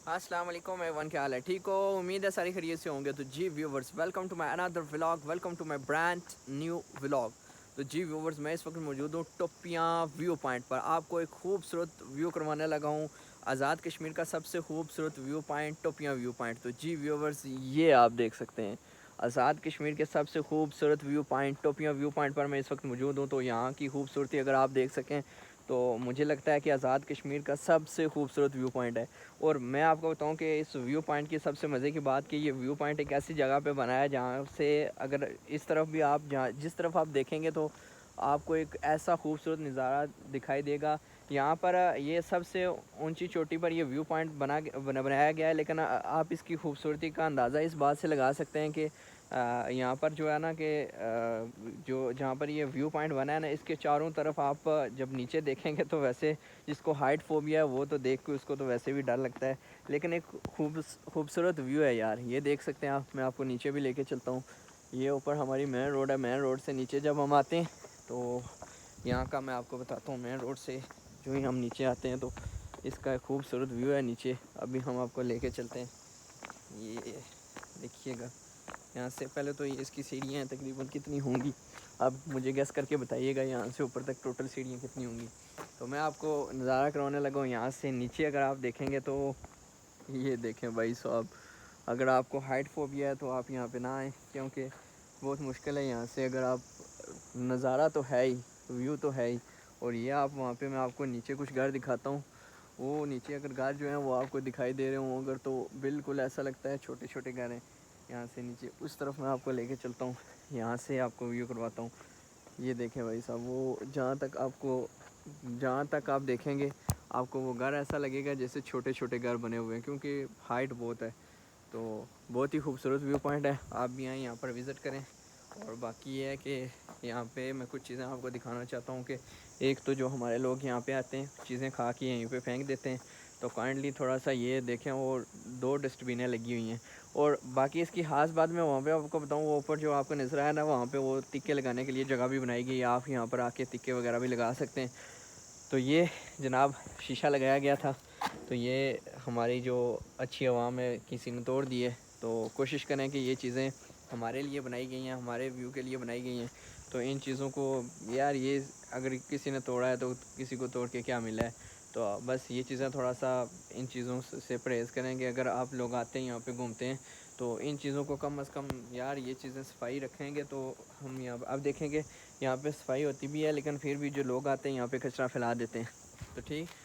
السلام علیکم ایون، کیا حال ہے؟ ٹھیک ہو؟ امید ہے ساری خیریت سے ہوں گے. تو جی viewers, welcome to my another vlog, welcome to my brand new vlog. تو جی ویورز، میں اس وقت موجود ہوں ٹوپیاں ویو پوائنٹ پر. آپ کو ایک خوبصورت ویو کروانے لگا ہوں. آزاد کشمیر کا سب سے خوبصورت ویو پوائنٹ ٹوپیاں ویو پوائنٹ. تو جی ویورز، یہ آپ دیکھ سکتے ہیں آزاد کشمیر کے سب سے خوبصورت ویو پوائنٹ ٹوپیاں ویو پوائنٹ پر میں اس وقت موجود ہوں. تو یہاں کی خوبصورتی اگر آپ دیکھ سکیں تو مجھے لگتا ہے کہ آزاد کشمیر کا سب سے خوبصورت ویو پوائنٹ ہے. اور میں آپ کو بتاؤں کہ اس ویو پوائنٹ کی سب سے مزے کی بات کہ یہ ویو پوائنٹ ایک ایسی جگہ پہ بنا ہے جہاں سے اگر اس طرف بھی آپ جس طرف آپ دیکھیں گے تو آپ کو ایک ایسا خوبصورت نظارہ دکھائی دے گا. یہاں پر یہ سب سے اونچی چوٹی پر یہ ویو پوائنٹ بنایا گیا ہے، لیکن آپ اس کی خوبصورتی کا اندازہ اس بات سے لگا سکتے ہیں کہ یہاں پر جو ہے نا کہ جہاں پر یہ ویو پوائنٹ بنا ہے نا، اس کے چاروں طرف آپ جب نیچے دیکھیں گے تو ویسے جس کو ہائٹ فوبیا ہے وہ تو دیکھ کے اس کو تو ویسے بھی ڈر لگتا ہے، لیکن ایک خوبصورت ویو ہے یار. یہ دیکھ سکتے ہیں آپ. میں آپ کو نیچے بھی لے کے چلتا ہوں. یہ اوپر ہماری مین روڈ ہے. مین روڈ سے نیچے جب ہم آتے ہیں تو یہاں کا میں آپ کو بتاتا ہوں. مین روڈ سے جو ہی ہم نیچے آتے ہیں تو اس کا ایک خوبصورت ویو ہے نیچے. ابھی ہم آپ کو لے کے چلتے ہیں. یہ دیکھیے گا یہاں سے. پہلے تو اس کی سیڑھیاں ہیں تقریباً کتنی ہوں گی آپ مجھے گیس کر کے بتائیے گا. یہاں سے اوپر تک ٹوٹل سیڑھیاں کتنی ہوں گی. تو میں آپ کو نظارہ کروانے لگا ہوں یہاں سے نیچے. اگر آپ دیکھیں گے تو یہ دیکھیں بھائی صاحب، اگر آپ کو ہائٹ فوبیا ہے تو آپ یہاں پہ نہ آئیں، کیونکہ بہت مشکل ہے یہاں سے. اگر آپ نظارہ تو ہے ہی، ویو تو ہے ہی، اور یہ آپ وہاں پہ میں آپ کو نیچے کچھ گھر دکھاتا ہوں. وہ نیچے اگر گھر جو ہیں وہ آپ کو دکھائی دے رہے ہوں اگر تو بالکل ایسا لگتا ہے چھوٹے چھوٹے گھر ہیں. یہاں سے نیچے اس طرف میں آپ کو لے کے چلتا ہوں. یہاں سے آپ کو ویو کرواتا ہوں. یہ دیکھیں بھائی صاحب، وہ جہاں تک آپ دیکھیں گے آپ کو وہ گھر ایسا لگے گا جیسے چھوٹے چھوٹے گھر بنے ہوئے ہیں، کیونکہ ہائٹ بہت ہے. تو بہت ہی خوبصورت ویو پوائنٹ ہے. آپ بھی آئیں یہاں پر وزٹ کریں. اور باقی یہ ہے کہ یہاں پہ میں کچھ چیزیں آپ کو دکھانا چاہتا ہوں کہ ایک تو جو ہمارے لوگ یہاں پہ آتے ہیں چیزیں کھا کے یہیں پہ پھینک دیتے ہیں، تو کائنڈلی تھوڑا سا یہ دیکھیں. وہ 2 ڈسٹ بینیں لگی ہوئی ہیں. اور باقی اس کی خاص بات میں وہاں پہ آپ کو بتاؤں، وہ اوپر جو آپ کو نظر آیا نا وہاں پہ وہ تکے لگانے کے لیے جگہ بھی بنائی گئی ہے. آپ یہاں پر آ کے تکے وغیرہ بھی لگا سکتے ہیں. تو یہ جناب شیشہ لگایا گیا تھا، تو یہ ہماری جو اچھی عوام ہے کسی نے توڑ دی ہے. تو کوشش کریں کہ یہ چیزیں ہمارے لیے بنائی گئی ہیں، ہمارے ویو کے لیے بنائی گئی ہیں. تو ان چیزوں کو یار، یہ اگر کسی نے توڑا ہے تو کسی کو توڑ کے کیا ملا ہے. تو بس یہ چیزیں تھوڑا سا ان چیزوں سے پرہیز کریں کہ اگر آپ لوگ آتے ہیں یہاں پہ گھومتے ہیں تو ان چیزوں کو کم از کم یار یہ چیزیں صفائی رکھیں گے. تو ہم یہاں اب دیکھیں گے یہاں پہ صفائی ہوتی بھی ہے، لیکن پھر بھی جو لوگ آتے ہیں یہاں پہ کچرا پھیلا دیتے ہیں. تو ٹھیک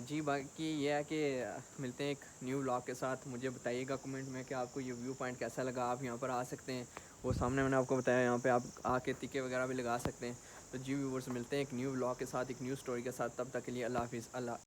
جی. باقی یہ ہے کہ ملتے ہیں ایک نیو ولاگ کے ساتھ. مجھے بتائیے گا کمنٹ میں کہ آپ کو یہ ویو پوائنٹ کیسا لگا. آپ یہاں پر آ سکتے ہیں. وہ سامنے میں نے آپ کو بتایا یہاں پہ آپ آ کے تکے وغیرہ بھی لگا سکتے ہیں. تو جی ویورز، ملتے ہیں ایک نیو ولاگ کے ساتھ، ایک نیو اسٹوری کے ساتھ. تب تک کے لیے اللہ حافظ. اللہ